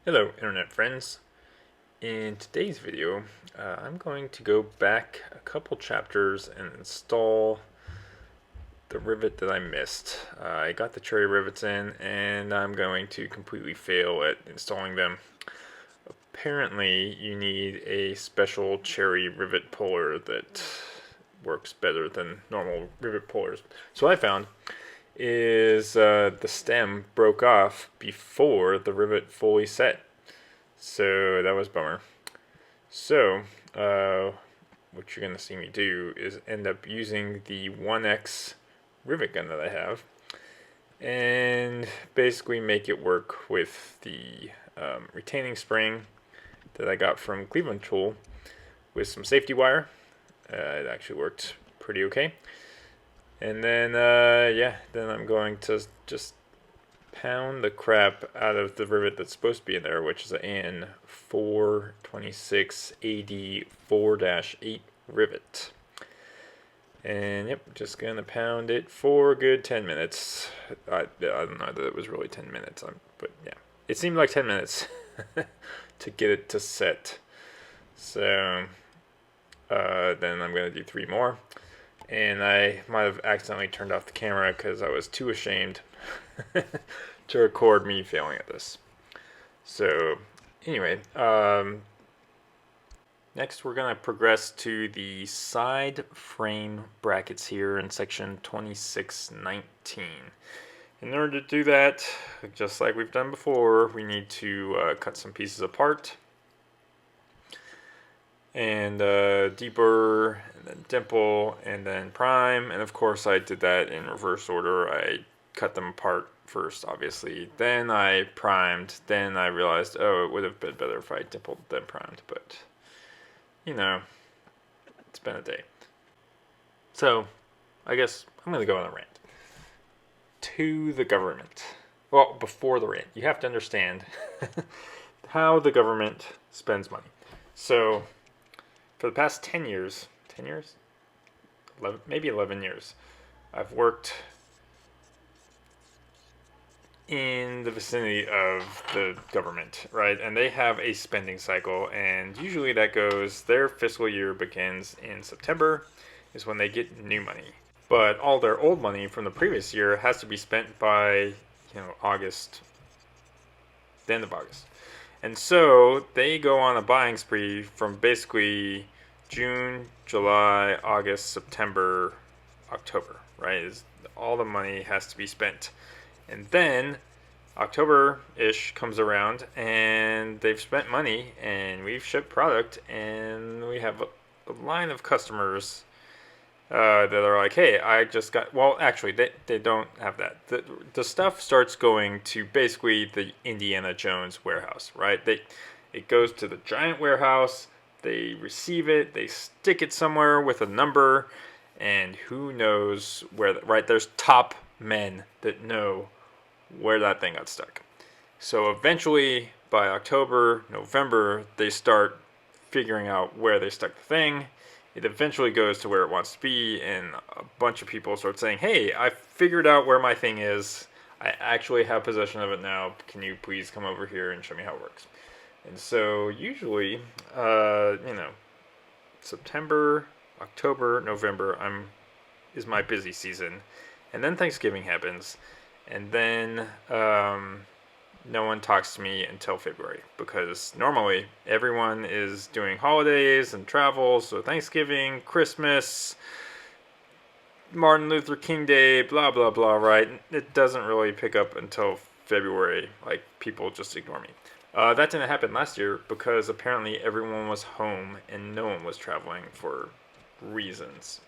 Hello internet friends. In today's video, I'm going to go back a couple chapters and install the rivet that I missed. I got the cherry rivets in and I'm going to completely fail at installing them. Apparently you need a special cherry rivet puller that works better than normal rivet pullers. So what I found is the stem broke off before the rivet fully set. So that was a bummer. So, what you're going to see me do is end up using the 1X rivet gun that I have and basically make it work with the retaining spring that I got from Cleveland Tool with some safety wire. It actually worked pretty okay. And then, then I'm going to just pound the crap out of the rivet that's supposed to be in there, which is an AN426 AD 4-8 rivet. And yep, just gonna pound it for a good 10 minutes. I don't know that it was really 10 minutes, but yeah, it seemed like 10 minutes to get it to set. So then I'm gonna do 3 more. And I might have accidentally turned off the camera because I was too ashamed to record me failing at this. So anyway, next we're going to progress to the side frame brackets here in section 2619. In order to do that, just like we've done before, we need to cut some pieces apart and deburr, and then dimple, and then prime. And of course I did that in reverse order. I cut them apart first, obviously, then I primed, then I realized, oh, it would have been better if I dimpled then primed, but you know, it's been a day. So I guess I'm gonna go on a rant to the government. Well, before the rant, you have to understand how the government spends money. So for the past 10 years, 11, maybe 11 years, I've worked in the vicinity of the government, right? And they have a spending cycle, and usually that goes, their fiscal year begins in September, is when they get new money. But all their old money from the previous year has to be spent by, August, the end of August. And so they go on a buying spree from basically June, July, August, September, October, right? All the money has to be spent. And then October-ish comes around and they've spent money and we've shipped product and we have a line of customers that are like, hey, I just got, well, actually, they don't have that. The stuff starts going to basically the Indiana Jones warehouse, right? It goes to the giant warehouse, they receive it, they stick it somewhere with a number, and who knows where, right? There's top men that know where that thing got stuck. So eventually, by October, November, they start figuring out where they stuck the thing. It eventually goes to where it wants to be, and a bunch of people start saying, hey, I figured out where my thing is. I actually have possession of it now. Can you please come over here and show me how it works? And so usually, September, October, November is my busy season. And then Thanksgiving happens. And then no one talks to me until February, because normally everyone is doing holidays and travel, so Thanksgiving, Christmas, Martin Luther King Day, blah blah blah, right? It doesn't really pick up until February. Like, people just ignore me. That didn't happen last year because apparently everyone was home and no one was traveling for reasons.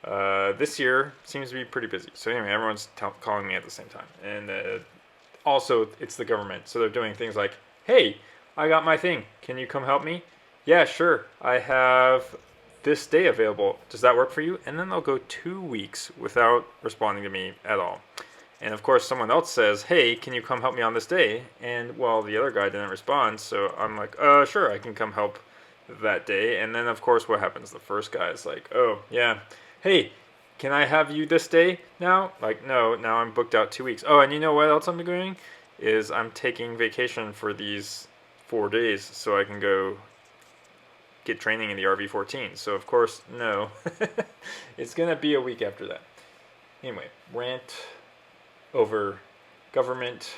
This year seems to be pretty busy. So anyway, everyone's calling me at the same time. And also, it's the government. So they're doing things like, hey, I got my thing. Can you come help me? Yeah, sure. I have this day available. Does that work for you? And then they'll go 2 weeks without responding to me at all. And of course, someone else says, hey, can you come help me on this day? And well, the other guy didn't respond. So I'm like, sure, I can come help that day. And then, of course, what happens? The first guy is like, oh, yeah. Hey, can I have you this day now? Like, no, now I'm booked out 2 weeks. Oh, and you know what else I'm doing? is I'm taking vacation for these 4 days so I can go get training in the RV-14. So of course, no, it's gonna be a week after that. Anyway, rant over government.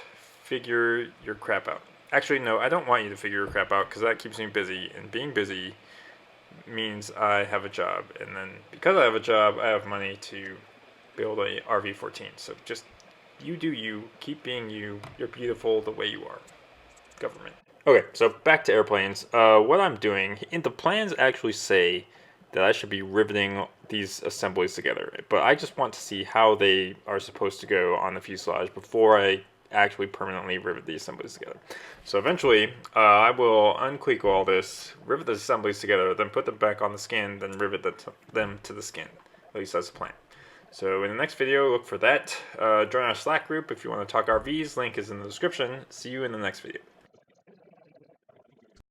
Figure your crap out. Actually, no, I don't want you to figure your crap out because that keeps me busy, and being busy means I have a job, and then because I have a job, I have money to build a RV-14. So just you do you, keep being you. You're beautiful the way you are. Government. Okay, so back to airplanes. What I'm doing, and the plans actually say that I should be riveting these assemblies together, but I just want to see how they are supposed to go on the fuselage before I actually permanently rivet the assemblies together. So eventually, I will uncleco all this, rivet the assemblies together, then put them back on the skin, then rivet them to the skin. At least that's the plan. So in the next video, look for that. Join our Slack group if you want to talk RVs. Link is in the description. See you in the next video.